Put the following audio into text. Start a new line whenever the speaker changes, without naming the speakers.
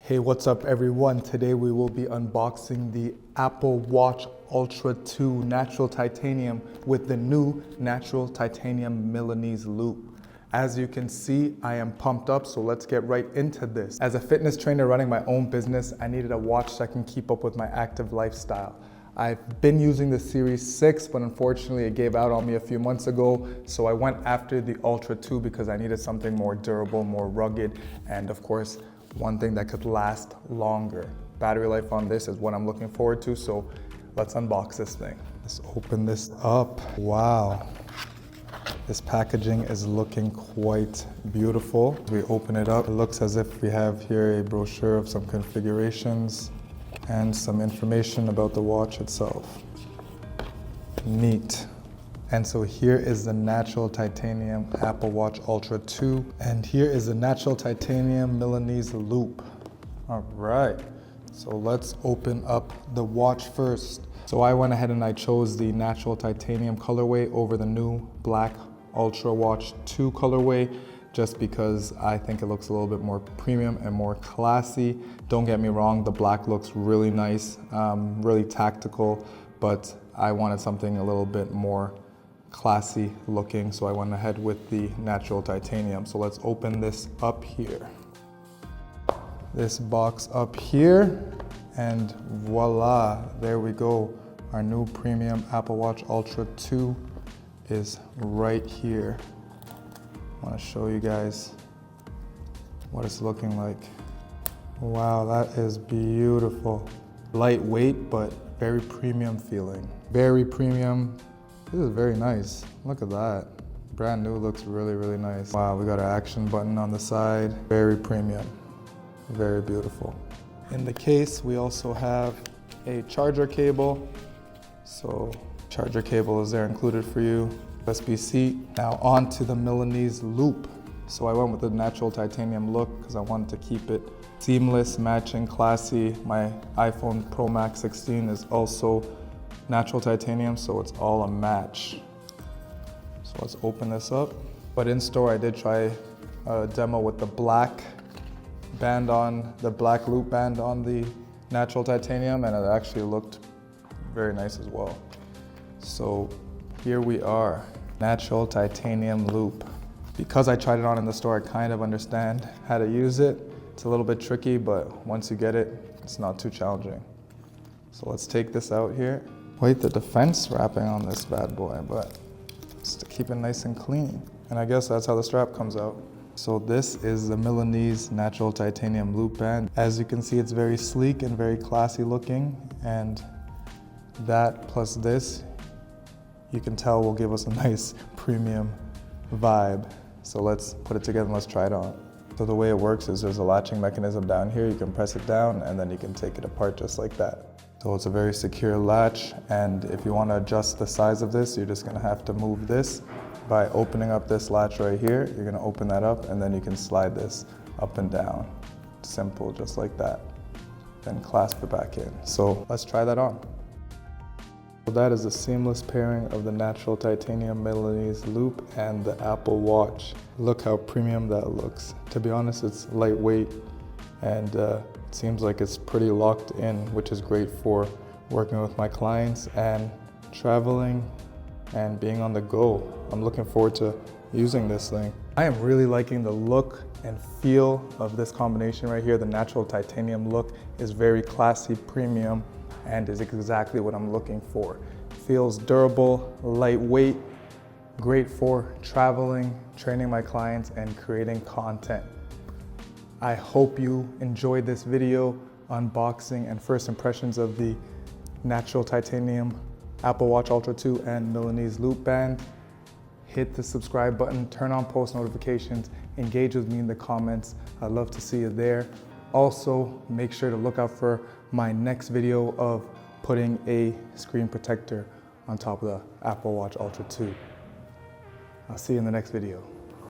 Hey, what's up everyone? Today we will be unboxing the Apple Watch Ultra 2 Natural Titanium with the new Natural Titanium Milanese Loop. As you can see, I am pumped up, so let's get right into this. As a fitness trainer running my own business, I needed a watch so I can keep up with my active lifestyle. I've been using the Series 6, but unfortunately it gave out on me a few months ago, so I went after the Ultra 2 because I needed something more durable, more rugged, and of course, one thing that could last longer. Battery life on this is what I'm looking forward to, so let's unbox this thing. Let's open this up. Wow. This packaging is looking quite beautiful. We open it up. It looks as if we have here a brochure of some configurations and some information about the watch itself. Neat. And so here is the Natural Titanium Apple Watch Ultra 2. And here is the Natural Titanium Milanese Loop. All right, so let's open up the watch first. So I went ahead and I chose the Natural Titanium colorway over the new Black Ultra Watch 2 colorway, just because I think it looks a little bit more premium and more classy. Don't get me wrong, the black looks really nice, really tactical, but I wanted something a little bit more classy looking, so I went ahead with the Natural Titanium. So let's open this up here. This box up here, and voila, there we go. Our new premium Apple Watch Ultra 2 is right here. I want to show you guys what it's looking like. Wow, that is beautiful. Lightweight, but very premium feeling. Very premium. This is very nice. Look at that. Brand new, looks really, really nice. Wow, we got an action button on the side. Very premium, very beautiful. In the case, we also have a charger cable. So charger cable is there included for you. USB-C. Now on to the Milanese Loop. So I went with the Natural Titanium look because I wanted to keep it seamless, matching, classy. My iPhone Pro Max 16 is also Natural Titanium, so it's all a match. So let's open this up. But in store, I did try a demo with the black band on, the black loop band on the Natural Titanium, and it actually looked very nice as well. So here we are, Natural Titanium Loop. Because I tried it on in the store, I kind of understand how to use it. It's a little bit tricky, but once you get it, it's not too challenging. So let's take this out here. Quite the defense wrapping on this bad boy, but just to keep it nice and clean. And I guess that's how the strap comes out. So this is the Milanese Natural Titanium Loop Band. As you can see, it's very sleek and very classy looking, and that plus this, you can tell will give us a nice premium vibe. So let's put it together and let's try it on. So the way it works is there's a latching mechanism down here. You can press it down and then you can take it apart just like that. So it's a very secure latch, and if you want to adjust the size of this, you're just going to have to move this by opening up this latch right here. You're going to open that up and then you can slide this up and down. Simple, just like that. Then clasp it back in. So let's try that on. So that is a seamless pairing of the Natural Titanium Milanese Loop and the Apple Watch. Look how premium that looks. To be honest, it's lightweight and it seems like it's pretty locked in, which is great for working with my clients and traveling and being on the go. I'm looking forward to using this thing. I am really liking the look and feel of this combination right here. The Natural Titanium look is very classy, premium, and is exactly what I'm looking for. Feels durable, lightweight, great for traveling, training my clients, and creating content. I hope you enjoyed this video unboxing and first impressions of the Natural Titanium Apple Watch Ultra 2 and Milanese Loop Band. Hit the subscribe button, turn on post notifications, engage with me in the comments. I'd love to see you there. Also, make sure to look out for my next video of putting a screen protector on top of the Apple Watch Ultra 2. I'll see you in the next video.